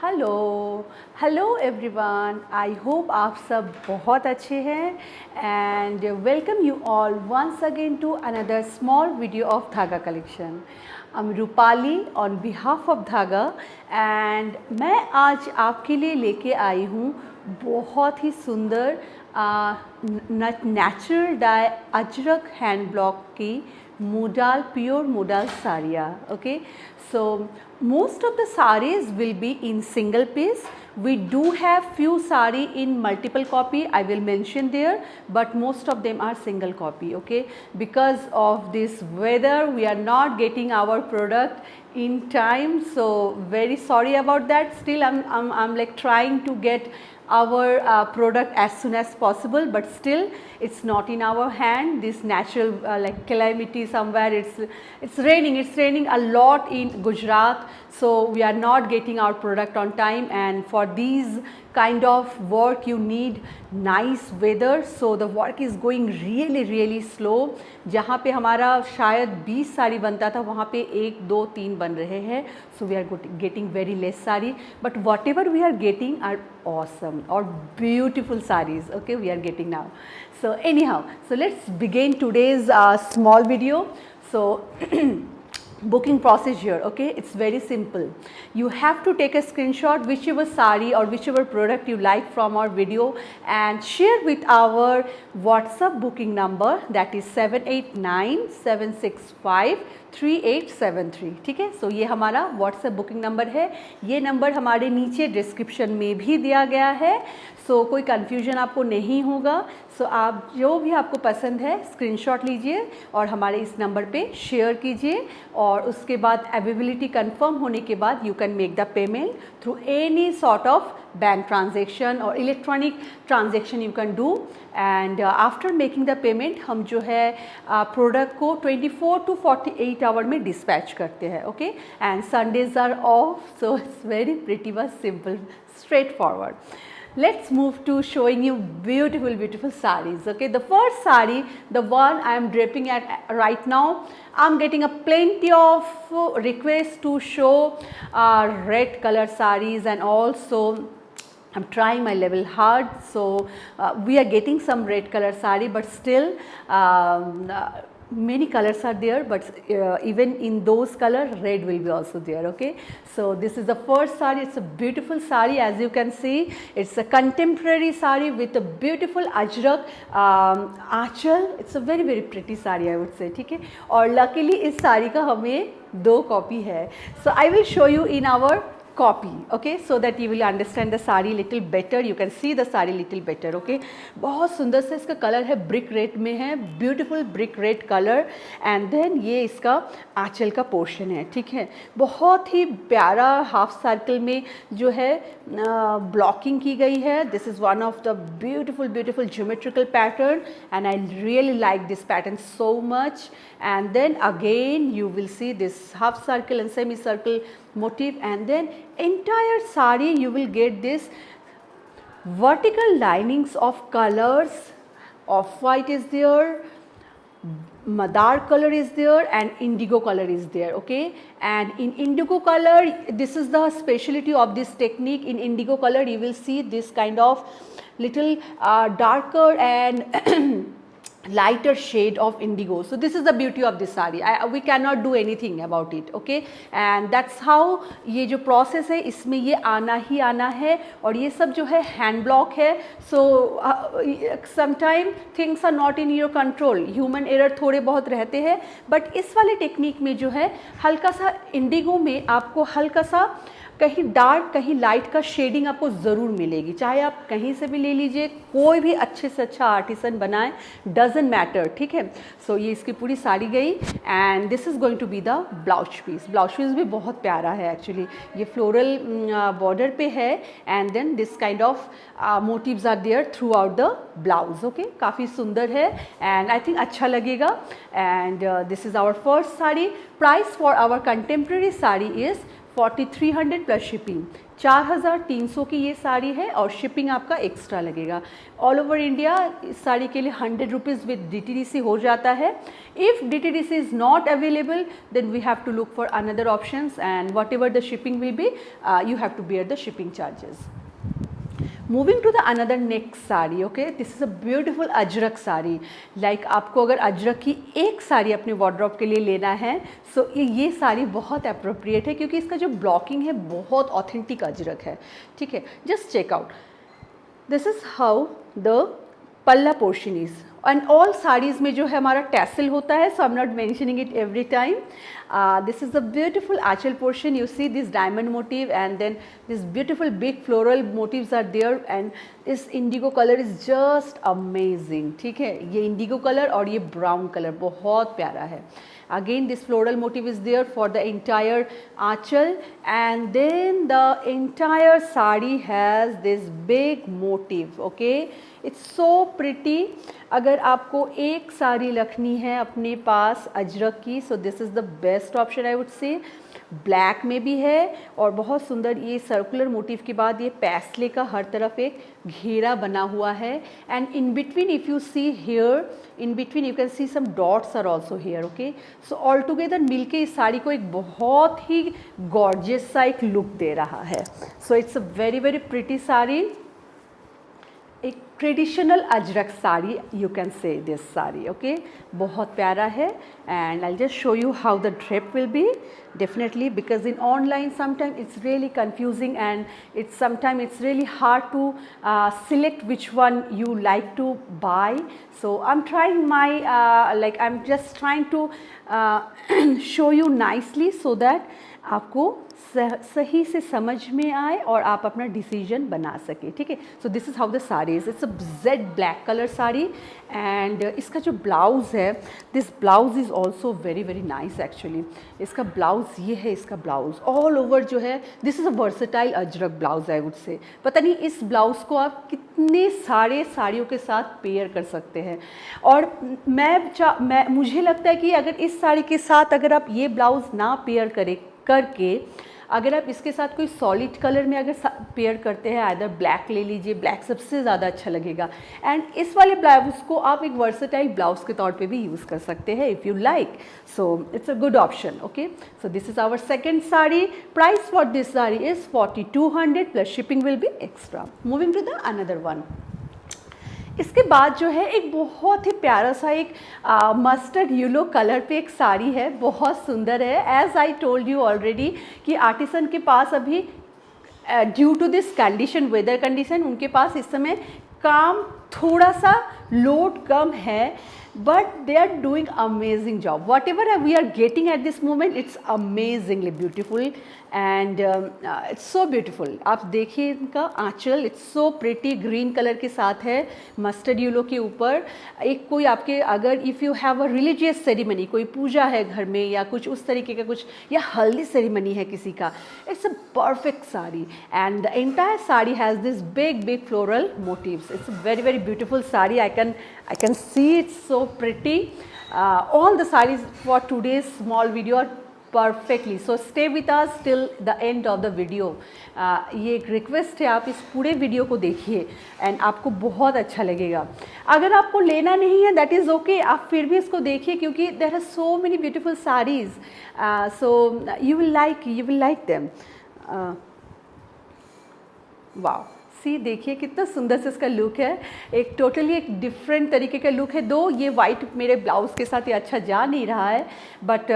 Hello hello everyone, I hope आप सब बहुत अच्छे हैं and welcome you all once again to another small video of Dhaga collection. I am Rupali on behalf of Dhaga and मैं आज आपके लिए लेके आई हूँ बहुत ही सुंदर natural die Ajrak hand block की modal pure modal saria. Okay, so most of the sarees will be in single piece. We do have few sari in multiple copy, I will mention there, but most of them are single copy. Okay, because of this weather we are not getting our product in time, so very sorry about that. Still I'm like trying to get our product as soon as possible, but still it's not in our hand. This natural like calamity somewhere, it's raining a lot in Gujarat, so we are not getting our product on time, and for these kind of work you need nice weather, so the work is going really slow. जहाँ पे हमारा शायद 20 साड़ी बनता था वहाँ पे 1 2 3 बन रहे हैं, so we are getting very less sari, but whatever we are getting are awesome or beautiful sarees. Okay, we are getting now. So anyhow, so let's begin today's small video. So booking procedure, okay, it's very simple. You have to take a screenshot whichever sari or whichever product you like from our video and share with our WhatsApp booking number, that is 7897653873. ठीक है, सो ये हमारा WhatsApp booking number है। ये number हमारे नीचे description में भी दिया गया है, सो कोई कन्फ्यूजन आपको नहीं होगा। सो आप जो भी आपको पसंद है स्क्रीनशॉट लीजिए और हमारे इस नंबर पे शेयर कीजिए, और उसके बाद अवेलेबिलिटी कंफर्म होने के बाद you can make the payment through any sort of bank transaction और electronic transaction you can do. And after making the payment हम जो है प्रोडक्ट को 24 to 48 आवर में डिस्पैच करते हैं। Okay, and Sundays are off, so it's very pretty much simple, straightforward. Let's move to showing you beautiful sarees. Okay, the first saree, the one I am draping at right now, I'm getting a plenty of requests to show red color sarees, and also I'm trying my level hard, so we are getting some red color saree, but still many colors are there, but even in those color red will be also there. Okay, so this is the first saree. It's a beautiful saree, as you can see. It's a contemporary saree with a beautiful ajrak आंचल. It's a very pretty saree, I would say. ठीक है, और luckily इस साड़ी का हमें 2 copy है, so I will show you in our copy. Okay, so that you will understand the saree little better, you can see the saree little better. Okay, बहुत सुंदर से इसका कलर है, ब्रिक रेड में है, beautiful brick red colour, and then ये इसका आंचल का पोर्शन है। ठीक है, बहुत ही प्यारा हाफ सर्कल में जो है ब्लॉकिंग की गई है। This is one of the beautiful geometrical pattern, and I really like this pattern so much. And then again you will see this half circle and semi circle motif, and then entire saree you will get this vertical linings of colors. Off white is there, madar color is there, and indigo color is there. Okay, and in indigo color, this is the specialty of this technique. In indigo color you will see this kind of little darker and lighter shade of indigo. So this is the beauty of this saree. We cannot do anything about it. Okay, and that's how ये जो process है इसमें ये आना ही आना है, और ये सब जो है hand block है. So sometime things are not in your control, human error थोड़े बहुत रहते हैं, but इस वाले टेक्निक में जो है हल्का सा इंडिगो में आपको हल्का सा कहीं डार्क कहीं लाइट का शेडिंग आपको ज़रूर मिलेगी, चाहे आप कहीं से भी ले लीजिए, कोई भी अच्छे से अच्छा आर्टिसन बनाए, डजेंट मैटर. ठीक है, सो ये इसकी पूरी साड़ी गई, and this is going to be the blouse piece. Blouse piece भी बहुत प्यारा है एक्चुअली, ये फ्लोरल बॉर्डर पे है, and then this kind of motives are there throughout the blouse. Okay, काफ़ी सुंदर है, एंड आई थिंक अच्छा लगेगा. And this is our first sari. Price for our contemporary sari is 4300 plus shipping, 4300 की ये साड़ी है और शिपिंग आपका एक्स्ट्रा लगेगा। ऑल ओवर इंडिया इस साड़ी के लिए 100 रुपीज़ विद DTDC हो जाता है। If DTDC is not available then we have to look for another options and whatever the shipping will be you have to bear the shipping charges. Moving to the another next sari, okay, this is a beautiful ajrak sari. like आपको अगर अजरक की एक साड़ी अपने wardrobe के लिए लेना है so ये साड़ी बहुत अप्रोप्रिएट है क्योंकि इसका जो ब्लॉकिंग है बहुत ऑथेंटिक अजरक है, ठीक है। Just check out, this is how the palla portion is and all saris में जो है हमारा टैसल होता है, so I am not mentioning it every time. This is the beautiful aanchal portion, you see this diamond motif and then this beautiful big floral motifs are there and this indigo colour is just amazing, ठीक है। ये Indigo colour और ये brown colour बहुत प्यारा है। Again this floral motif is there for the entire aanchal and then the entire sari has this big motif, okay, it's so pretty। अगर आपको एक साड़ी रखनी है अपने पास अजरक की सो this is the best option I would से। ब्लैक में भी है और बहुत सुंदर ये सर्कुलर मोटिव के बाद ये पैसले का हर तरफ एक घेरा बना हुआ है and in between if you see here in between you can see some dots are also here, okay. So all together मिलके इस साड़ी को एक बहुत ही गॉर्जियस सा एक लुक दे रहा है। So it's a very very pretty sari, एक traditional ajrak sari you can say this sari, okay, बहुत प्यारा है and I just show you how the drape will be definitely because in online sometime it's really confusing and it's sometimes it's really hard to select which one you like to buy, so I'm trying my like I'm just trying to show you nicely so that आपको सही से समझ में आए और आप अपना decision बना सके, ठीक है। So this is how the sari is, it's a Z black colour sari and इसका जो ब्लाउज़ है this blouse is also very very nice actually. इसका ब्लाउज़ ये है, इसका ब्लाउज़ ऑल ओवर जो है this is a versatile Ajrak blouse I would से। पता नहीं इस ब्लाउज़ को आप कितने सारे साड़ियों के साथ पेयर कर सकते हैं और मैं मुझे लगता है कि अगर इस साड़ी के साथ अगर आप ये ब्लाउज़ ना पेयर करके अगर आप इसके साथ कोई सॉलिड कलर में अगर पेयर करते हैं आइदर ब्लैक ले लीजिए, ब्लैक सबसे ज़्यादा अच्छा लगेगा एंड इस वाले ब्लाउज़ को आप एक वर्सेटाइल ब्लाउज़ के तौर पे भी यूज़ कर सकते हैं if you like, so it's a good option, okay. So this is our second sari, price for this sari is 4200 plus shipping will be extra. Moving to the another one, इसके बाद जो है एक बहुत ही प्यारा सा एक मस्टर्ड येलो कलर पे एक साड़ी है, बहुत सुंदर है। As I told you already कि आर्टिसन के पास अभी due to this condition weather condition उनके पास इस समय काम थोड़ा सा लोड कम है but they are doing amazing job. Whatever we are getting at this moment, it's amazingly beautiful and it's so beautiful. आप देखिए इनका आंचल, it's so pretty, green colour के साथ है मस्टर्ड येलो के ऊपर। एक कोई आपके अगर if you have a religious ceremony, कोई पूजा है घर में या कुछ उस तरीके का कुछ या हल्दी सेरेमनी है किसी का, it's a perfect sari and the entire sari has this big floral motifs. It's a very very beautiful sari. I can see it's so pretty. All the sarees for today's small video are perfectly, so stay with us till the end of the video. ये एक request है, आप इस पूरे video को देखिए and आपको बहुत अच्छा लगेगा। अगर आपको लेना नहीं है दैट इज़ ओके, आप फिर भी इसको देखिए क्योंकि there are so many beautiful saris, so you will like them. Wow, see देखिए कितना सुंदर से इसका लुक है, एक टोटली एक डिफरेंट तरीके का लुक है। दो ये वाइट मेरे ब्लाउज़ के साथ ये अच्छा जा नहीं रहा है बट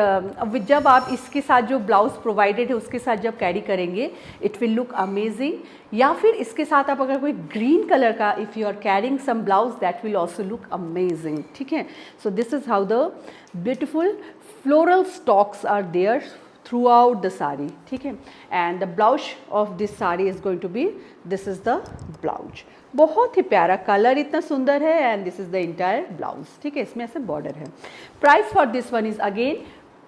जब आप इसके साथ जो ब्लाउज़ प्रोवाइडेड है उसके साथ जब कैरी करेंगे इट विल लुक अमेजिंग। या फिर इसके साथ आप अगर कोई ग्रीन कलर का if you are carrying some blouse that will also look amazing, ठीक है। So this is how the beautiful floral stocks are there throughout the saree, ठीक है। and the blouse of this saree is going to be, this is the blouse, बहुत ही प्यारा colour, इतना सुंदर है and this is the entire blouse, ठीक है। इसमें ऐसे बॉर्डर है। price for this one is again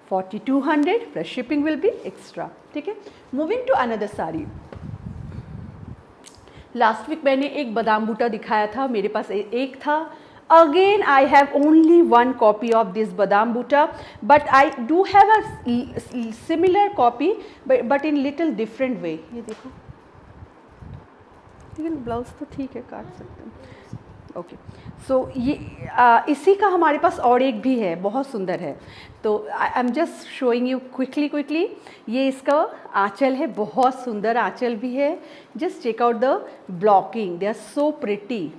4200 plus shipping will be extra, ठीक है। moving to another saree, last week मैंने एक बादाम बूटा दिखाया था, मेरे पास एक था, Again, I have only one copy of this badam butta, but I do have a similar copy, but in little different way. ये देखो, लेकिन ब्लाउज तो ठीक है, काट सकते हैं। ओके, सो ये इसी का हमारे पास और एक भी है, बहुत सुंदर है। तो I am just showing you quickly. ये इसका आंचल है, बहुत सुंदर आंचल भी है। Just check out the blocking, they are so pretty,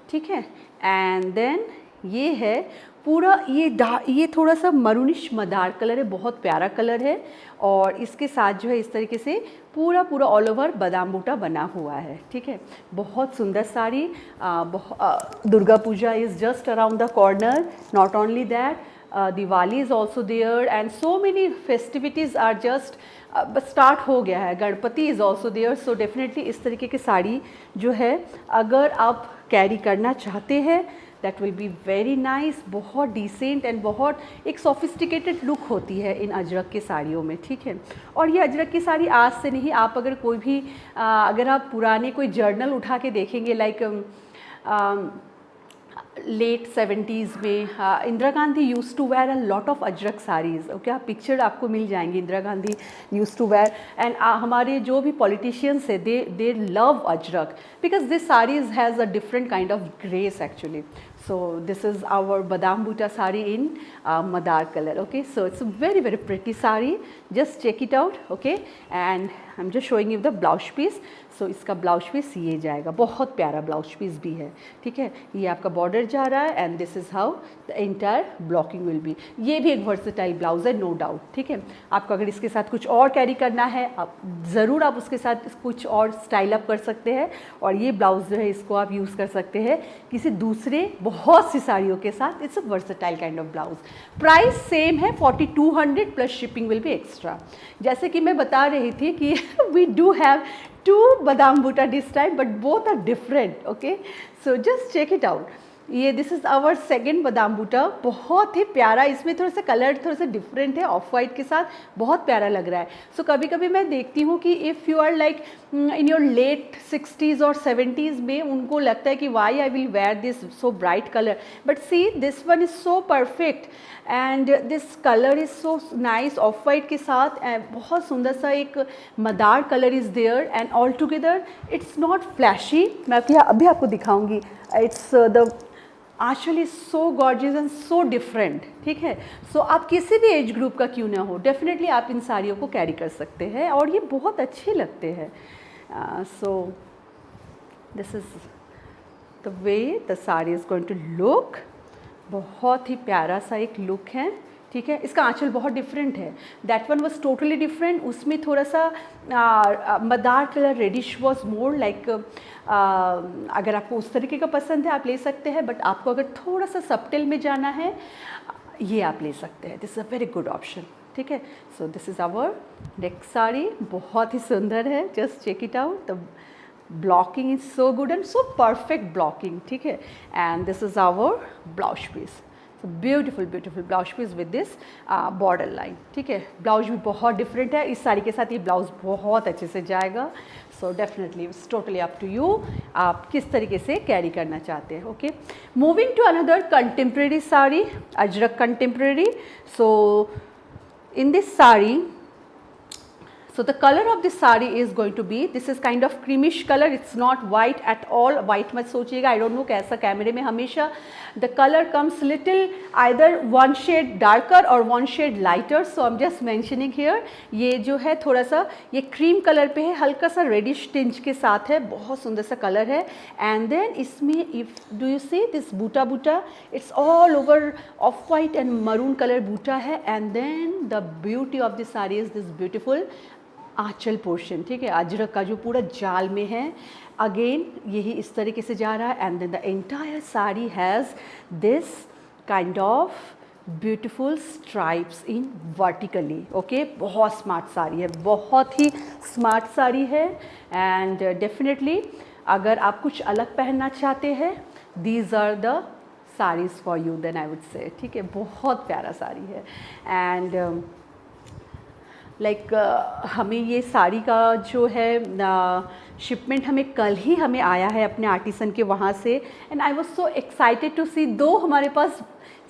ठीक है। एंड देन ये है पूरा, ये थोड़ा सा मरूनिश मदार कलर है, बहुत प्यारा कलर है। और इसके साथ जो है इस तरीके से पूरा ऑल ओवर बादाम बूटा बना हुआ है, ठीक है। बहुत सुंदर साड़ी। Durga Puja is just around the corner. Not only that, Diwali is also there and so many festivities are just start हो गया है। Ganpati is also there. So definitely इस तरीके की साड़ी जो है अगर आप कैरी करना चाहते हैं, that will be very nice. बहुत डिसेंट एंड बहुत एक सोफिस्टिकेटेड लुक होती है इन अजरक की साड़ियों में, ठीक है। और ये अजरक की साड़ी आज से नहीं, आप अगर कोई भी अगर आप पुराने कोई जर्नल उठा के देखेंगे, लाइक लेट 70s में Indira Gandhi use to wear a lot of ajrak saris. Okay, आप पिक्चर आपको मिल जाएंगी, Indira Gandhi use to wear. And हमारे जो भी पॉलिटिशियंस है, they love ajrak because this saris has a different kind of grace actually. So this is our badam butta sari in madar color. Okay, so it's a very pretty sari. Just check it out. Okay, and I'm just showing you the blouse piece. So इसका blouse piece ये जाएगा, बहुत प्यारा blouse piece भी है, ठीक है। ये आपका बॉर्डर जा रहा है and this is how the entire blocking will be. ये भी एक वर्सेटाइल ब्लाउज है, नो डाउट, ठीक है। आपको अगर इसके साथ कुछ और कैरी करना है, आप ज़रूर आप उसके साथ कुछ और स्टाइल अप कर सकते हैं। और ये ब्लाउज जो है इसको आप यूज़ कर सकते हैं किसी दूसरे बहुत सी साड़ियों के साथ। It's a versatile kind of blouse. Price same है 4200 plus shipping will be extra. जैसे कि मैं बता रही थी कि we do have two badam butta this time, but both are different. Okay, so just check it out. ये this is our second बादाम बूटा, बहुत ही प्यारा। इसमें थोड़ा सा कलर थोड़ा सा डिफरेंट है, ऑफ वाइट के साथ बहुत प्यारा लग रहा है। सो कभी कभी मैं देखती हूँ कि if you are like in your late 60s और 70s में, उनको लगता है कि why I will wear this so bright colour, but see this one is so perfect and this colour is so nice. Off white के साथ बहुत सुंदर सा एक madder colour is there and all together it's not flashy. मैं अभी आपको दिखाऊंगी। It's the actually so gorgeous and so different, ठीक है। सो आप किसी भी एज ग्रुप का क्यों ना हो, डेफिनेटली आप इन साड़ियों को कैरी कर सकते हैं और ये बहुत अच्छे लगते हैं। So this is the way the sari is going to look. बहुत ही प्यारा सा एक लुक है, ठीक है। इसका आंचल बहुत डिफरेंट है। That one was totally different. उसमें थोड़ा सा madder colour reddish was more like, अगर आपको उस तरीके का पसंद है आप ले सकते हैं, बट आपको अगर थोड़ा सा सबटिल में जाना है ये आप ले सकते हैं। This is a very good option, ठीक है। So this is our next sari, बहुत ही सुंदर है। Just check it out, the blocking is so good and so perfect blocking, ठीक है। And this is our blouse piece, beautiful blouse piece with this border line, ठीक है। Blouse भी बहुत डिफरेंट है। इस साड़ी के साथ ये ब्लाउज बहुत अच्छे से जाएगा। So definitely it's totally up to you, आप किस तरीके से कैरी करना चाहते हैं। Okay, moving to another contemporary sari, Ajrakh contemporary. So in this sari, so the color of this sari is going to be, this is kind of creamish color, it's not white at all. white मत सोचिएगा, I don't know कैसा कैमरे में हमेशा the color comes little either one shade darker or one shade lighter, so I'm just mentioning here। ये जो है थोड़ा सा ये cream color पे है, हल्का सा reddish tinge के साथ है, बहुत सुंदर सा color है। and then इसमें if do you see this butta, it's all over off white and maroon color butta है। and then the beauty of this saree is this beautiful Aanchal portion, ठीक है। अजरक का जो पूरा जाल में है, अगेन यही इस तरीके से जा रहा है। And then the entire sari has this kind of beautiful stripes in vertically. Okay, बहुत स्मार्ट साड़ी है, बहुत ही स्मार्ट साड़ी है। एंड डेफिनेटली अगर आप कुछ अलग पहनना चाहते हैं, these are the saris for you, then I would say, ठीक है। बहुत प्यारा साड़ी है। एंड लाइक हमें ये साड़ी का जो है शिपमेंट हमें कल ही हमें आया है अपने आर्टिसन के वहाँ से, and I was so excited to see, दो हमारे पास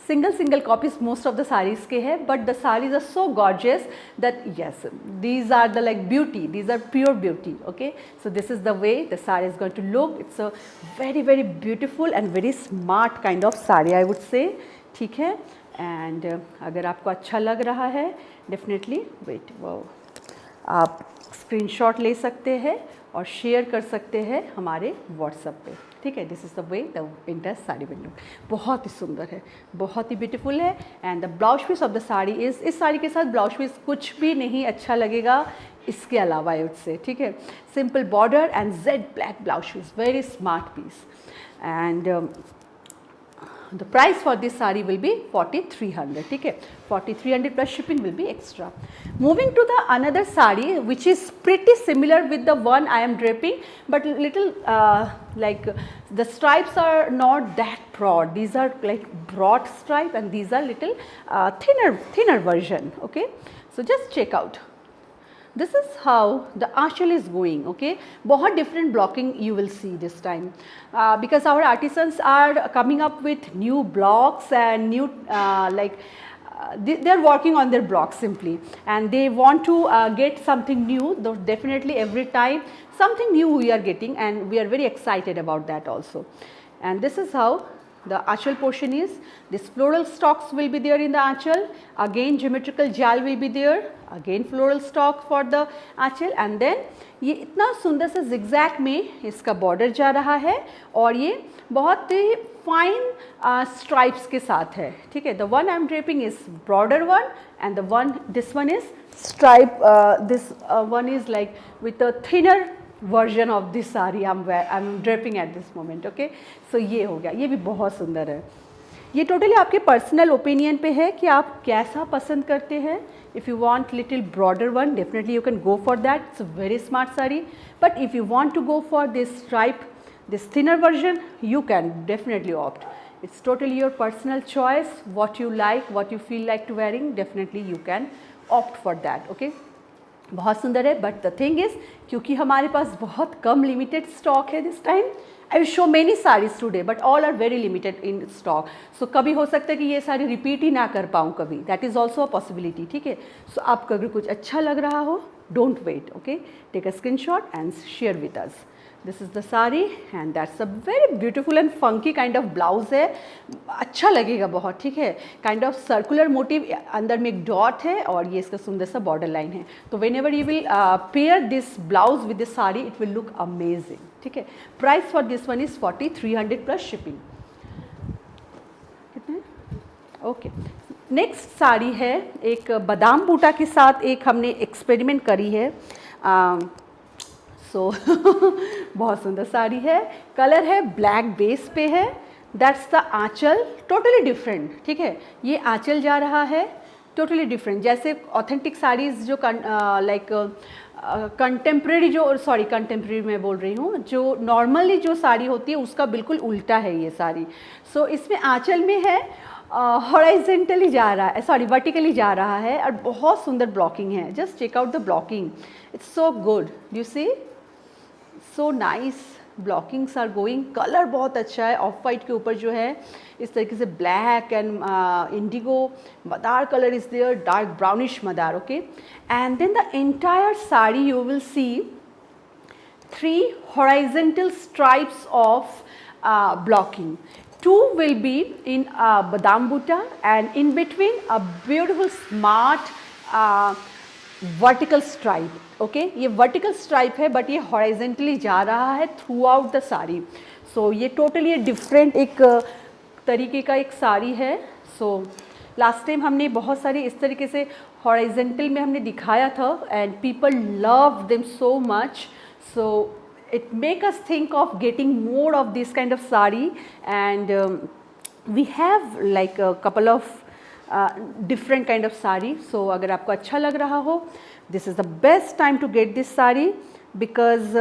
single copies most of the sarees के हैं, but the sarees are so gorgeous that yes, these are the like beauty, these are pure beauty. Okay, so this is the way the saree is going to look. It's a very beautiful and very smart kind of saree, I would say. ठीक है, and अगर आपको अच्छा लग रहा है definitely wait वो आप स्क्रीनशॉट ले सकते हैं और शेयर कर सकते हैं हमारे व्हाट्सएप पे, ठीक है। This is the way the winter sari will look. बहुत ही सुंदर है, बहुत ही ब्यूटीफुल है। And the blouse piece of the sari is, इस साड़ी के साथ ब्लाउज पीस कुछ भी नहीं अच्छा लगेगा इसके अलावा, आई वुड से, ठीक है। Simple border and jet black blouse piece, very smart piece. And the price for this saree will be 4300, ठीक है, 4300 plus shipping will be extra. Moving to the another saree which is pretty similar with the one I am draping, but little like the stripes are not that broad, these are like broad stripe and these are little thinner version. Okay, so just check out. This is how the aanchal is going. Okay, बहुत different blocking you will see this time because our artisans are coming up with new blocks and new they are working on their blocks simply, and they want to get something new. Though definitely every time something new we are getting, and we are very excited about that also. And this is how the aanchal portion is. This floral stalks will be there in the aanchal. Again geometrical jal will be there. Again floral stalk for the aanchal. And then ये इतना सुंदर सा zigzag में इसका border जा रहा है और ये बहुत ही fine stripes के साथ है, ठीक है। The one I am draping is broader one, and the one this one is stripe. This one is like with a thinner version of this saree I'm draping at this moment. Okay, so ये हो गया, ये भी बहुत सुंदर है। ये totally आपके पर्सनल ओपिनियन पे है कि आप कैसा पसंद करते हैं। If you want little broader one, definitely you can go for that, it's a very smart sari. But if you want to go for this stripe, this thinner version, you can definitely opt. It's totally your personal choice, what you like, what you feel like to wearing, definitely you can opt for that. Okay, बहुत सुंदर है। But the thing is, क्योंकि हमारे पास बहुत कम limited stock है this time, I will show many saris today but all are very limited in stock. So कभी हो सकता है कि ये साड़ी रिपीट ही ना कर पाऊँ कभी, that is also a possibility, ठीक है। सो आपको अगर कुछ अच्छा लग रहा हो, don't wait, okay, take a screenshot and share with us. This is the sari and that's a very beautiful and funky kind of blouse है, अच्छा लगेगा बहुत, ठीक है। काइंड ऑफ सर्कुलर मोटिव, अंदर में एक डॉट है और ये इसका सुंदर सा बॉर्डर लाइन है। तो when ever you will pair this blouse with this sari, it will look amazing, ठीक है। Price for this one is 4300 plus shipping. कितने? ओके, नेक्स्ट साड़ी है एक बादाम बूटा के साथ, एक हमने एक्सपेरिमेंट करी है। सो बहुत सुंदर साड़ी है, कलर है ब्लैक बेस पे है। That's the aanchal, totally different, ठीक है। ये आंचल जा रहा है टोटली डिफरेंट, जैसे ऑथेंटिक साड़ीज़ जो लाइक कंटेम्प्रेरी कंटेम्प्रेरी मैं बोल रही हूँ, जो नॉर्मली जो साड़ी होती है उसका बिल्कुल उल्टा है ये साड़ी। सो इसमें आंचल में है हॉरिजॉन्टली जा रहा है, वर्टिकली जा रहा है और बहुत सुंदर ब्लॉकिंग है। Just check out the blocking, it's so good, you see, so nice blockings are going. Colour बहुत अच्छा है, ऑफ वाइट के ऊपर जो है इस तरीके से black and indigo madder colour is there, dark brownish madder, okay. And then the entire sari you will see 3 horizontal stripes of blocking. 2 will be in badam butta, and in between a beautiful smart vertical stripe, okay. ये vertical stripe है but ये horizontally जा रहा है through out the sari. सो ये totally different एक तरीके का एक साड़ी है। सो लास्ट टाइम हमने बहुत सारी इस तरीके से हॉरिजॉन्टल में हमने दिखाया था and people love them so much. So it make us think of getting more of this kind of sari, and we have like a couple of different kind of sari. So अगर आपको अच्छा लग रहा हो, this is the best time to get this sari. Because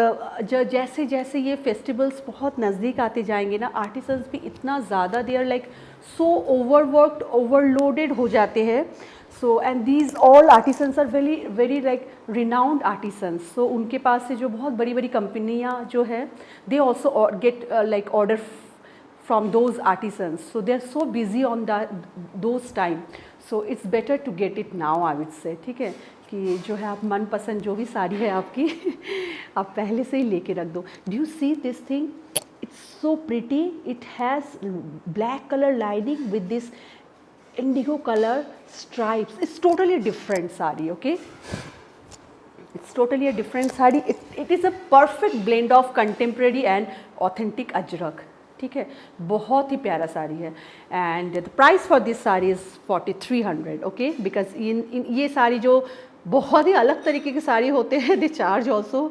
जैसे जैसे ये festivals बहुत नज़दीक आते जाएंगे ना, आर्टिसंस भी इतना ज़्यादा they are like so overworked, overloaded हो जाते हैं. So and these all artisans are very very like renowned artisans. So उनके पास से जो बहुत बड़ी बड़ी कंपनियाँ जो है, they also get like order from those artisans. So they are so busy on those time. So it's better to get it now, I would say. ठीक है, कि जो है आप मनपसंद जो भी साड़ी है आपकी आप पहले से ही लेके रख दो. Do you see this thing? It's so pretty. It has black color lining with this indigo color stripes. It's totally different saree, okay? It's totally a different saree. It is a perfect blend of contemporary and authentic ajrak. ठीक है, बहुत ही प्यारा साड़ी है. And the price for this sari is 4300. Okay, because in ये साड़ी जो बहुत ही अलग तरीके की साड़ी होते हैं, they charge also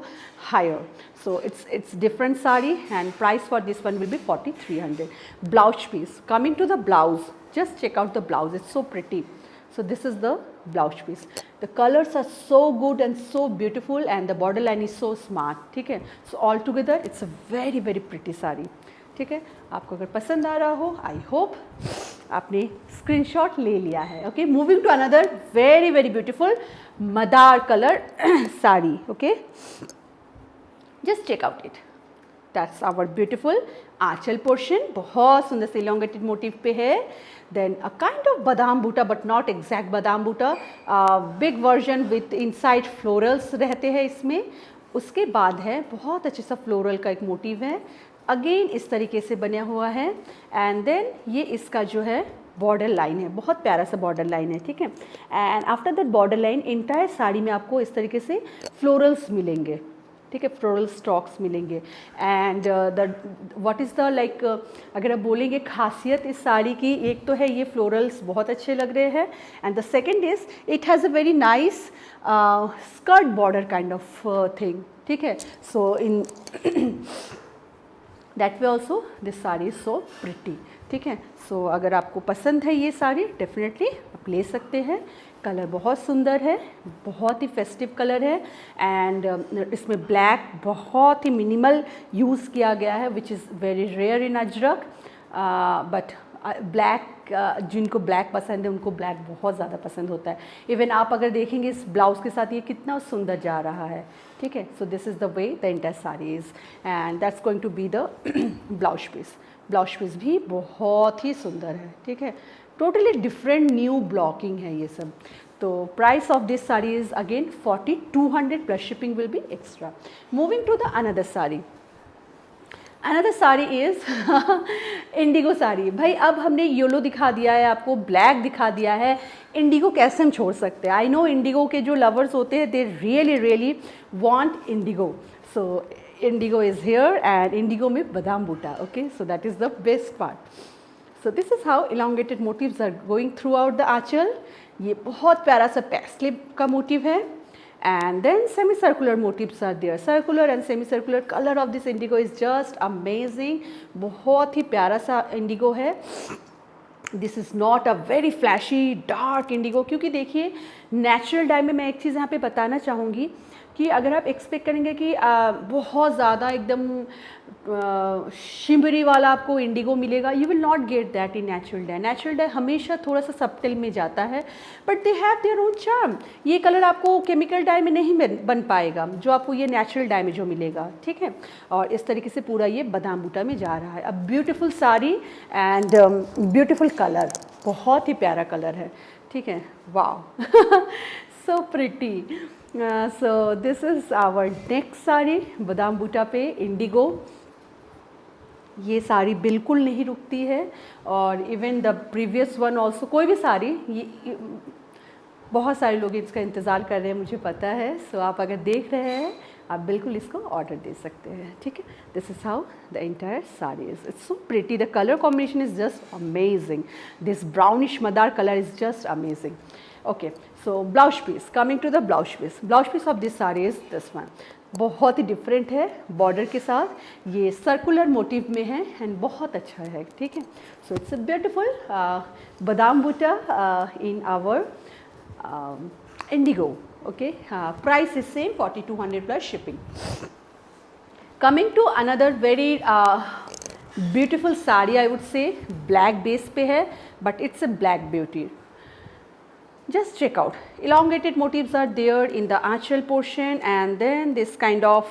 higher. So it's different sari and price for this one will be 4300. Blouse piece, coming to the blouse, just check out the blouse, it's so pretty. So this is the blouse piece. The colors are so good and so beautiful and the border line is so smart. ठीक है, so all together it's a very very pretty sari. ठीक है, आपको अगर पसंद आ रहा हो, I hope आपने स्क्रीनशॉट ले लिया है. Okay, moving to another very very beautiful madder colour sari. Okay, just check out it. That's our beautiful aanchal portion, बहुत सुंदर से इलोंगेटेड मोटिव पे है. Then a kind of badam Buta but not exact badam buta, big version with inside florals रहते हैं इसमें. उसके बाद है बहुत अच्छे सा फ्लोरल का एक मोटिव है, अगेन इस तरीके से बना हुआ है. एंड देन ये इसका जो है बॉर्डर लाइन है, बहुत प्यारा सा बॉर्डर लाइन है. ठीक है, and after that border line entire sari में आपको इस तरीके से फ्लोरल्स मिलेंगे. ठीक है, फ्लोरल स्टॉक्स मिलेंगे. And the what is the like, अगर आप बोलेंगे खासियत इस साड़ी की, एक तो है ये फ्लोरल्स बहुत अच्छे लग रहे हैं, and the second is it has a very nice skirt border kind of thing. ठीक है, so in that way also this sari is so pretty. ठीक है, सो अगर आपको पसंद है ये साड़ी, डेफिनेटली आप ले सकते हैं. कलर बहुत सुंदर है, बहुत ही फेस्टिव कलर है. एंड इसमें ब्लैक बहुत ही मिनिमल यूज़ किया गया है, which is very rare in Ajrakh. But black, जिनको ब्लैक पसंद है उनको ब्लैक बहुत ज़्यादा पसंद होता है. इवन आप अगर देखेंगे इस ब्लाउज़ के साथ ये कितना सुंदर जा रहा है. ठीक है, so this is the way the entire sari is, and that's going to be the blouse piece. Blouse piece भी बहुत ही सुंदर है. ठीक है, टोटली डिफरेंट न्यू ब्लॉकिंग है ये सब. तो price of this sari is again 4200 plus shipping will be extra. Moving to the another sari. Another sari is indigo sari. भाई अब हमने येलो दिखा दिया है आपको, ब्लैक दिखा दिया है, इंडिगो कैसे हम छोड़ सकते हैं. आई नो इंडिगो के जो लवर्स होते हैं, they really really want indigo. So indigo is here and indigo में badam buta. Okay, so that is the best part. So this is how elongated motifs are going throughout the aanchal. ये बहुत प्यारा सा पैस्टल का मोटिव है. And then semi-circular motifs are there. Circular and semi-circular color of this indigo is just amazing. बहुत ही प्यारा सा indigo है. This is not a very flashy dark indigo. क्योंकि देखिए नेचुरल डाई में मैं एक चीज़ यहाँ पे बताना चाहूँगी कि अगर आप एक्सपेक्ट करेंगे कि बहुत ज़्यादा एकदम शिमरी वाला आपको इंडिगो मिलेगा, you will not get that in natural die. Natural die हमेशा थोड़ा सा सबटल में जाता है, but they have their own charm. ये कलर आपको केमिकल डाई में नहीं बन पाएगा जो आपको ये नेचुरल डाई में जो मिलेगा. ठीक है, और इस तरीके से पूरा ये बादाम बूटा में जा रहा है. A beautiful sari and beautiful colour, बहुत ही प्यारा कलर है. ठीक है, wow, so pretty. So this is our next sari, badam buta पे इंडिगो. ये साड़ी बिल्कुल नहीं रुकती है, और even the previous one also, कोई भी साड़ी, ये बहुत सारे लोग इसका इंतज़ार कर रहे हैं, मुझे पता है. सो आप अगर देख रहे हैं, आप बिल्कुल इसको ऑर्डर दे सकते हैं. ठीक है, this is how the entire sari is. It's so pretty. The colour combination is just amazing. This brownish madder colour is just amazing. Okay, so blouse piece, coming to the blouse piece. Blouse piece of this sari is this one. बहुत ही different है border के साथ, ये circular motive में है and बहुत अच्छा है. ठीक है, so it's a beautiful badam buta in our indigo. Okay, price is same 4200 plus shipping. Coming to another very beautiful sari, I would say black base पे है, but it's a black beauty. Just check out, elongated motifs are there in the aanchal portion, and then this kind of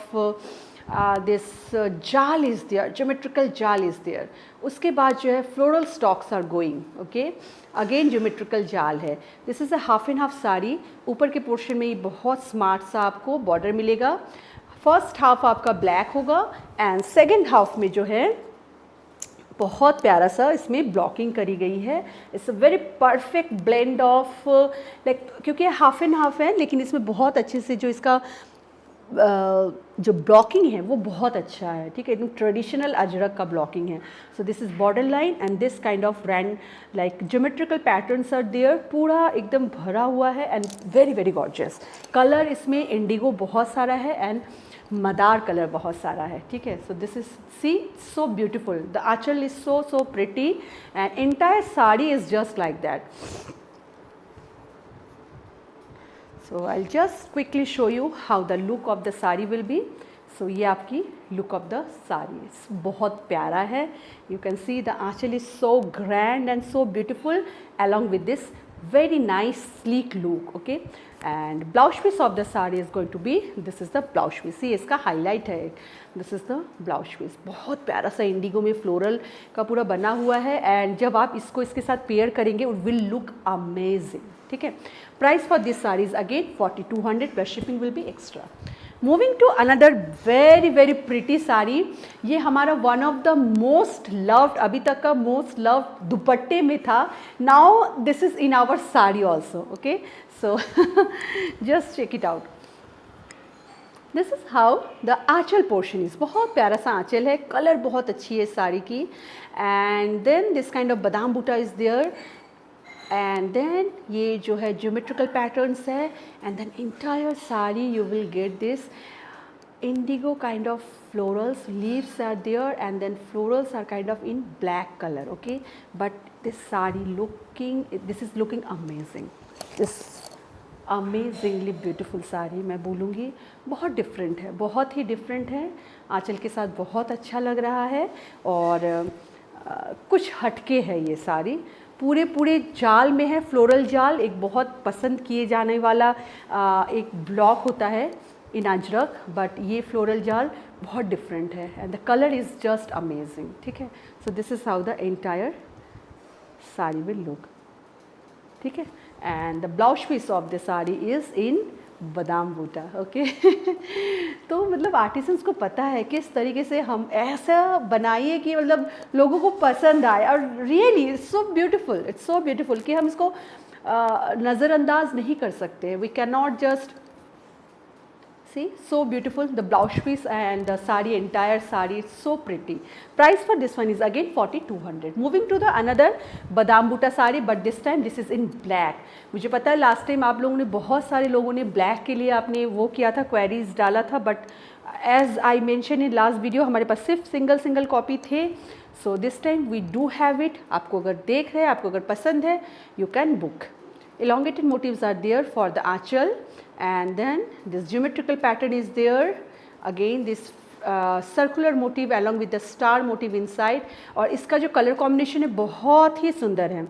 jal is there, geometrical jal is there. उसके बाद जो है floral stalks are going, okay, again geometrical jal है. This is a half and half sari. ऊपर के portion में ये बहुत स्मार्ट सा आपको बॉर्डर मिलेगा. फर्स्ट हाफ आपका ब्लैक होगा एंड सेकेंड हाफ में जो है बहुत प्यारा सा इसमें ब्लॉकिंग करी गई है. It's a very perfect blend of like, क्योंकि हाफ एंड हाफ है लेकिन इसमें बहुत अच्छे से जो इसका जो ब्लॉकिंग है वो बहुत अच्छा है. ठीक है, एकदम ट्रेडिशनल अजरक का ब्लॉकिंग है. So this is border line and this kind of round like geometrical patterns are there. पूरा एकदम भरा हुआ है and very very gorgeous. Colour इसमें इंडिगो बहुत सारा है एंड मदार कलर बहुत सारा है. ठीक है, so this is see so beautiful. The aanchal is so pretty and entire sari is just like that. So I'll just quickly show you how the look of the sari will be. So ये आपकी look of the sari बहुत प्यारा है. You can see the Aanchal is so grand and so beautiful along with this very nice sleek look. Okay, and blouse piece of the sari is going to be, this is the blouse piece. See, इसका highlight है. This is the blouse piece. बहुत प्यारा सा Indigo में floral का पूरा बना हुआ है एंड जब आप इसको इसके साथ पेयर करेंगे it will look amazing. ठीक है, price for this sari is again 4200 plus shipping will be extra. Moving to another very very pretty sari. ये हमारा one of the most loved, अभी तक का मोस्ट लव्ड दुपट्टे में था. Now this is in our sari also. Okay, so just check it out. This is how the aanchal portion is. बहुत प्यारा सा आंचल है, कलर बहुत अच्छी है साड़ी की and then this kind of badam buta is there and then ये जो है ज्योमेट्रिकल पैटर्न्स है and then entire sari you will get this indigo kind of florals. Leaves are there and then florals are kind of in black colour. Okay, but this sari looking, this is looking amazing. This amazingly beautiful sari मैं बोलूँगी. बहुत different है, बहुत ही different है. आंचल के साथ बहुत अच्छा लग रहा है और कुछ हटके है ये साड़ी. पूरे जाल में है, फ्लोरल जाल एक बहुत पसंद किए जाने वाला एक ब्लॉक होता है इन अजरक, बट ये फ्लोरल जाल बहुत डिफरेंट है and the colour is just amazing. ठीक है, so this is how the entire sari will look. ठीक है, and the blouse piece of the sari is in badam buta. Okay, तो मतलब आर्टिसंस को पता है किस तरीके से हम ऐसा बनाइए कि मतलब लोगों को पसंद आए. और really it's so beautiful, it's so beautiful कि हम इसको नज़रअंदाज नहीं कर सकते. We can not just see, so beautiful. The blouse piece and the sari, entire sari is so pretty. Price for this one is again 4200. Moving to the another badam butta sari, but this time this is in black. मुझे पता है last time आप लोगों ने, बहुत सारे लोगों ने ब्लैक के लिए आपने वो किया था, क्वेरीज डाला था, but as I mention in last video हमारे पास सिर्फ सिंगल कॉपी थे. So this time we do have it. आपको अगर देख रहे हैं, आपको अगर पसंद है, you can book. Elongated motifs are there for the aanchal and then this geometrical pattern is there. Again this circular motif along with the star motif inside. और इसका जो कलर कॉम्बिनेशन है बहुत ही सुंदर है.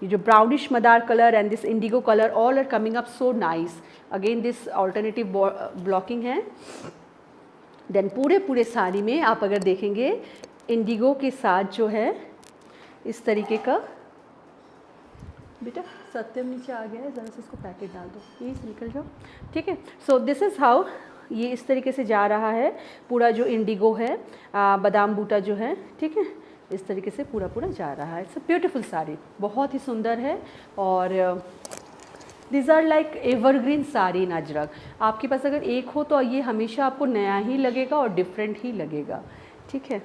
ये जो brownish madder colour and this indigo colour all are coming up so nice. Again this alternative blocking है. देन पूरे साड़ी में आप अगर देखेंगे इंडिगो के साथ जो है इस तरीके का, बेटा सत्यम नीचे आ गया है, ज़रा से इसको पैकेट डाल दो प्लीज़, निकल जाओ. ठीक है, सो दिस इज़ हाउ ये इस तरीके से जा रहा है. पूरा जो इंडिगो है, बादाम बूटा जो है, ठीक है, इस तरीके से पूरा जा रहा है. इट्स अ ब्यूटीफुल साड़ी, बहुत ही सुंदर है. और this are like evergreen sari in ajrak. आपके पास अगर एक हो तो ये हमेशा आपको नया ही लगेगा और डिफरेंट ही लगेगा. ठीक है,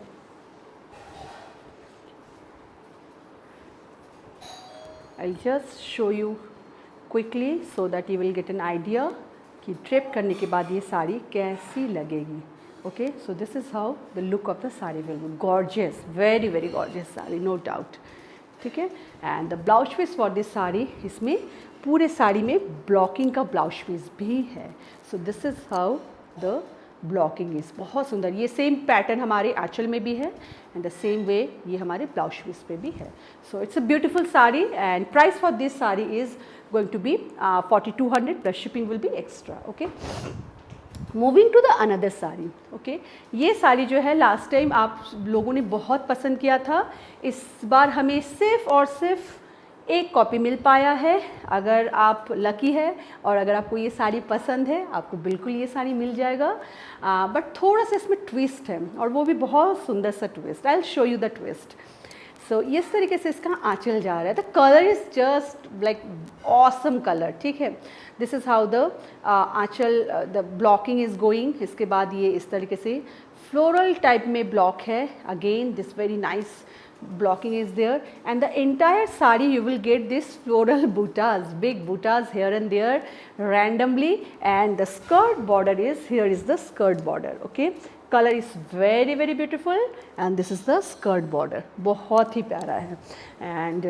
I'll just show you quickly so that you will get an idea कि ड्रेप करने के बाद ये साड़ी कैसी लगेगी. Okay, so this is how the look of the sari will be. Gorgeous, very very gorgeous sari, no doubt. ठीक है। And the blouse piece for this sari, इसमें पूरे साड़ी में ब्लॉकिंग का ब्लाउज पीस भी है। So this is how the blocking is, बहुत सुंदर। ये सेम पैटर्न हमारे आंचल में भी है एंड द सेम वे ये हमारे ब्लाउज पीस पे भी है। So it's a beautiful sari and price for this sari is going to be 4200 plus shipping will be extra. Okay, moving to the another sari. Okay, ये साड़ी जो है लास्ट टाइम आप लोगों ने बहुत पसंद किया था, इस बार हमें सिर्फ और सिर्फ एक कॉपी मिल पाया है। अगर आप लकी है और अगर आपको ये साड़ी पसंद है, आपको बिल्कुल ये साड़ी मिल जाएगा। बट थोड़ा सा इसमें ट्विस्ट है और वो भी बहुत सुंदर सा twist. I will show you the twist. So इस तरीके से इसका आंचल जा रहा है। The colour is just like awesome colour, ठीक है। This is how the anchal, the blocking is going. इसके बाद ये इस तरीके से फ्लोरल टाइप में ब्लॉक है। Again this very nice blocking is there, and the entire sari you will get this floral buttas, big buttas here and there randomly, and the skirt border is, here is the skirt border. Okay, color is very very beautiful and this is the skirt border, बहुत ही प्यारा है। and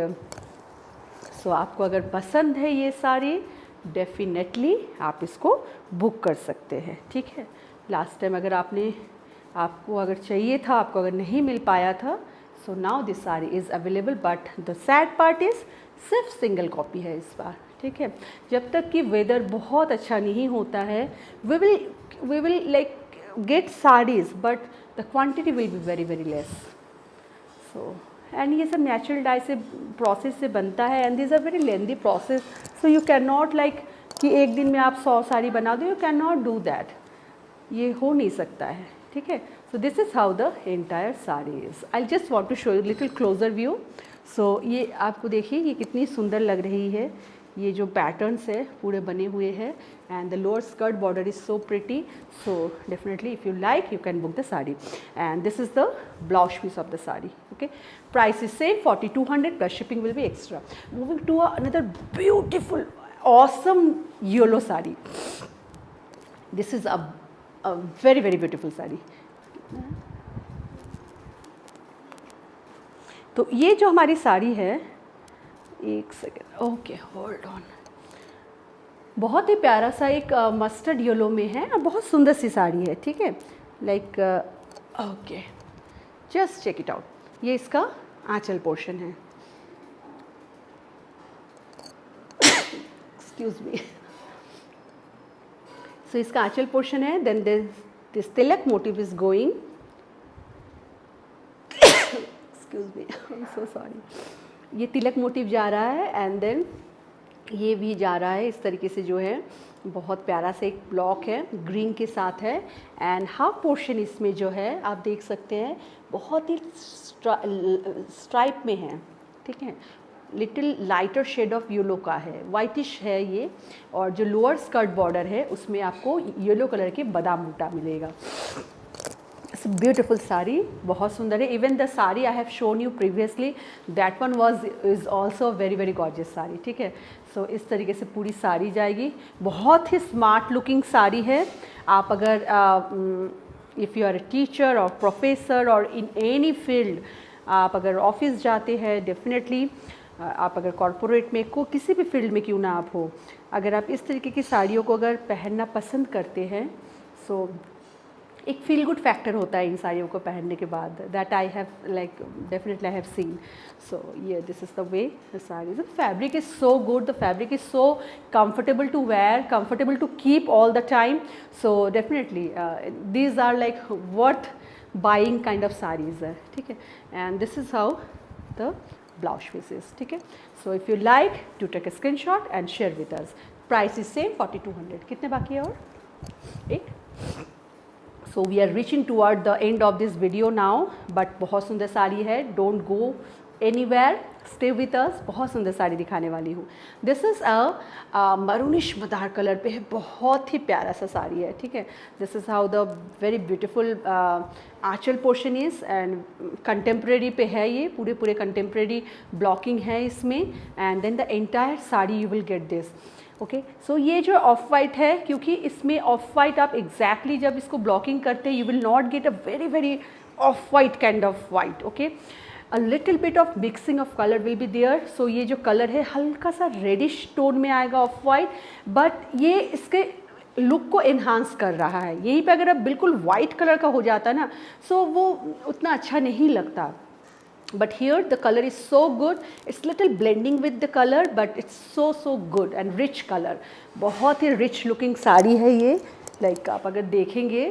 so आपको अगर पसंद है ये sari, definitely आप इसको बुक कर सकते हैं, ठीक है। लास्ट टाइम अगर आपको अगर चाहिए था, आपको अगर नहीं मिल पाया था, so now this sari is available. But the sad part is सिर्फ सिंगल कॉपी है इस बार, ठीक है। जब तक कि वेदर बहुत अच्छा नहीं होता है, we will like get saris but the quantity will be very very less. So and ये सब नेचुरल डाई से प्रोसेस से बनता है and this a very lengthy process. So you can not like कि एक दिन में आप 100 साड़ी बना दो, you can not do that, ये हो नहीं सकता है, ठीक है। So this is how the entire saree is. I'll just want to show you little closer view. So ये आपको देखिए ये कितनी सुंदर लग रही है। ये जो पैटर्न्स है पूरे बने हुए हैं and the lower skirt border is so pretty. So definitely if you like you can book the saree. And this is the blouse piece of the saree. Okay, price is same 4200 plus shipping will be extra. Moving to another beautiful awesome yellow saree. This is a very very beautiful saree. तो ये जो हमारी साड़ी है, एक second, okay hold on, बहुत ही प्यारा सा एक मस्टर्ड येलो में है और बहुत सुंदर सी साड़ी है, ठीक है। Like okay, just check it out. ये इसका आंचल पोर्शन है, एक्सक्यूज मी। सो इसका आंचल पोर्शन है, then this tilak motif is going, excuse me, I'm so sorry, ये तिलक मोटिव जा रहा है एंड देन ये भी जा रहा है इस तरीके से, जो है बहुत प्यारा सा एक ब्लॉक है, ग्रीन के साथ है एंड हाफ पोर्शन इसमें जो है आप देख सकते हैं बहुत ही स्ट्राइप में है, ठीक है। Little lighter shade of yellow का है, वाइटिश है ये, और जो लोअर स्कर्ट बॉर्डर है उसमें आपको येलो कलर के बादाम बूटा मिलेगा। इट्स ब्यूटीफुल साड़ी, बहुत सुंदर है। Even the sari I have shown you previously, that one is also very very gorgeous sari, ठीक है। सो इस तरीके से पूरी साड़ी जाएगी, बहुत ही स्मार्ट लुकिंग साड़ी है। आप अगर if you are a teacher और प्रोफेसर और इन एनी फील्ड, आप अगर ऑफिस जाते हैं, डेफिनेटली आप अगर कॉरपोरेट में को किसी भी फील्ड में क्यों ना आप हो, अगर आप इस तरीके की साड़ियों को अगर पहनना पसंद करते हैं, सो एक फील गुड फैक्टर होता है इन साड़ियों को पहनने के बाद, that I have like definitely I have seen. So ये this is the way the sari, the fabric is so good, the fabric is so comfortable to wear, comfortable to keep all the time. So definitely these are like worth buying kind of sarees है, ठीक है। And this is how the blouse piece is, ठीक है। So if you like to take a screenshot and share with us. Price is same 4200. कितने बाकी है और? 8. So we are reaching toward the end of this video now, but बहुत सुंदर साड़ी है, don't go anywhere, stay with us, बहुत सुंदर साड़ी दिखाने वाली हूँ। This is a maroonish Madar colour पे है, बहुत ही प्यारा सा साड़ी है, ठीक है। This is how the very beautiful Aanchal portion is and contemporary पे है, ये पूरे कंटेम्प्रेरी ब्लॉकिंग है इसमें, and then the entire sari you will get this, okay. So ये जो ऑफ वाइट है, क्योंकि इसमें ऑफ वाइट आप एग्जैक्टली जब इसको ब्लॉकिंग करते हैं, you will not get a very very off white kind of white, okay. A little bit of mixing of colour will be there. So ये जो कलर है हल्का सा रेडिश टोन में आएगा ऑफ वाइट, बट ये इसके लुक को एनहांस कर रहा है. यहीं पे अगर अब बिल्कुल वाइट कलर का हो जाता ना, सो वो उतना अच्छा नहीं लगता. But here the color is so good, it's little blending with the color, but it's so good and rich color. बहुत ही rich looking साड़ी है ये. Like आप अगर देखेंगे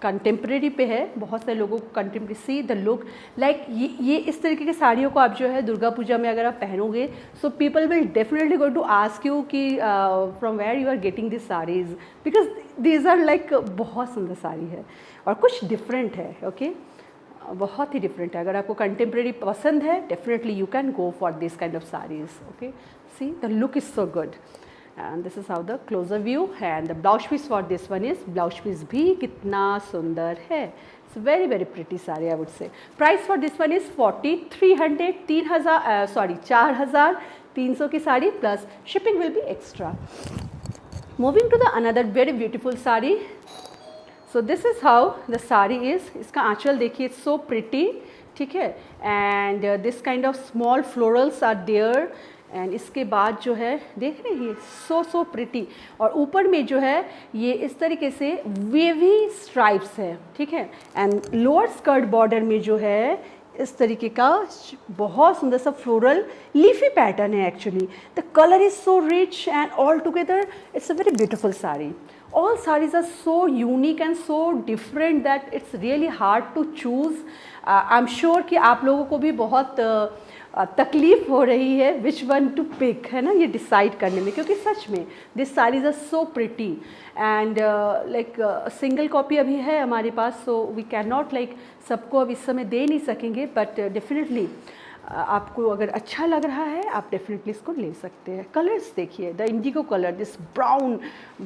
कंटेम्प्रेरी पे है, बहुत सारे लोगों को contemporary C the look like ये इस तरीके की साड़ियों को आप जो है दुर्गा पूजा में अगर आप पहनोगे, so people will definitely going to ask you कि from where you are getting this saris, because these are like बहुत सुंदर साड़ी है और कुछ डिफरेंट है. ओके बहुत ही डिफरेंट है. अगर आपको कंटेम्प्रेरी पसंद है, definitely you can go for this kind of saris. Okay see the look is so good. And this is how the closer view. And the blouse piece for this one is, blouse piece भी कितना सुंदर है. It's very very pretty sari I would say. Price for this one is 4300, 4300 की sari plus shipping will be extra. Moving to the another very beautiful sari. So this is how the sari is. इसका आंचल देखिए, it's so pretty. ठीक है. And this kind of small florals are there. And इसके बाद जो है देख रहे हैं सो प्रिटी. और ऊपर में जो है ये इस तरीके से वेवी स्ट्राइप्स है. ठीक है. एंड लोअर स्कर्ट बॉर्डर में जो है इस तरीके का बहुत सुंदर सा फ्लोरल लीफी पैटर्न है. Actually the colour is so rich and all together it's a very beautiful sari. All sarees are so unique and so different that it's really hard to choose. I'm sure कि आप लोगों को भी बहुत तकलीफ़ हो रही है which one to pick, है ना, ये डिसाइड करने में, क्योंकि सच में this sarees are so pretty and like single copy अभी है हमारे पास, so we cannot like सबको अब इस समय दे नहीं सकेंगे, but definitely आपको अगर अच्छा लग रहा है आप डेफिनेटली इसको ले सकते हैं. कलर्स देखिए, the indigo colour, this brown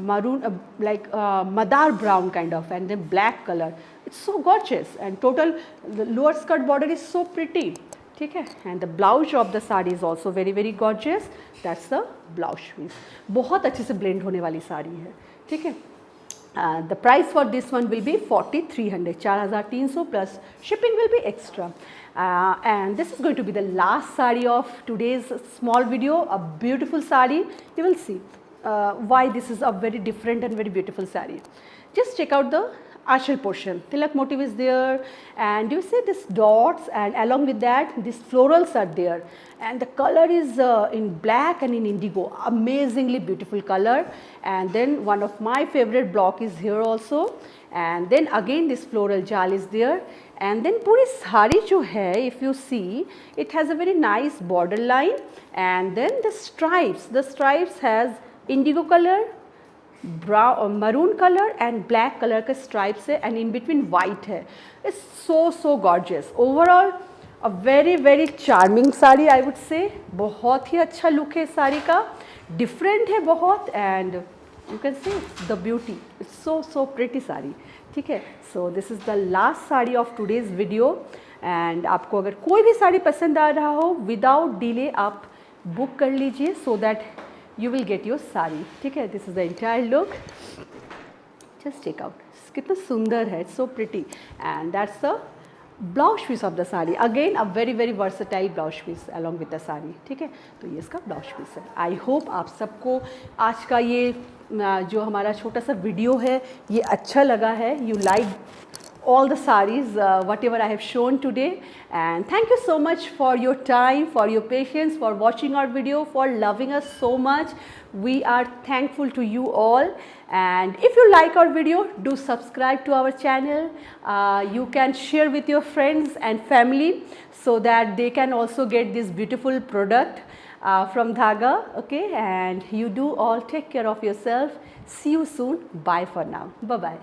maroon like madder brown kind of, and then black colour. It's so gorgeous and total the lower skirt border is so pretty. ठीक है. And the blouse of the sari is also very very gorgeous. That's the blouse piece. बहुत अच्छे से blend होने वाली साड़ी है. ठीक है. The price for this one will be 4300, 4300 plus shipping will be extra. And this is going to be the last sari of today's small video, a beautiful sari. You will see why this is a very different and very beautiful sari. Just check out the archal portion. Tilak motif is there, and you see this dots, and along with that these florals are there, and the color is in black and in indigo. Amazingly beautiful color. And then one of my favorite block is here also, and then again this floral jal is there. And then पूरी साड़ी जो है, if you see, it has a very nice border line, and then the stripes has indigo color, brown maroon colour and black colour के stripes है, and in between white है. It's so gorgeous. Overall a very very charming sari I would से. बहुत ही अच्छा look है साड़ी का, different है बहुत, and you can see the beauty. It's so pretty sari. ठीक है. So this is the last sari of today's video. And आपको अगर कोई भी साड़ी पसंद आ रहा हो, विदाउट डिले आप बुक कर लीजिए, so that you will get your sari. ठीक है. This is the entire look. Just check out. कितना सुंदर है. It's so pretty. And that's the blouse piece of the sari. Again a very very versatile blouse piece along with the sari. ठीक है. तो ये इसका blouse piece है. I hope आप सबको आज का ये जो हमारा छोटा सा वीडियो है ये अच्छा लगा है. You like all the sarees whatever I have shown today, and thank you so much for your time, for your patience, for watching our video, for loving us so much. We are thankful to you all, and if you like our video, do subscribe to our channel. You can share with your friends and family so that they can also get this beautiful product from Dhaga. Okay, and you do all take care of yourself. See you soon. Bye for now. Bye bye.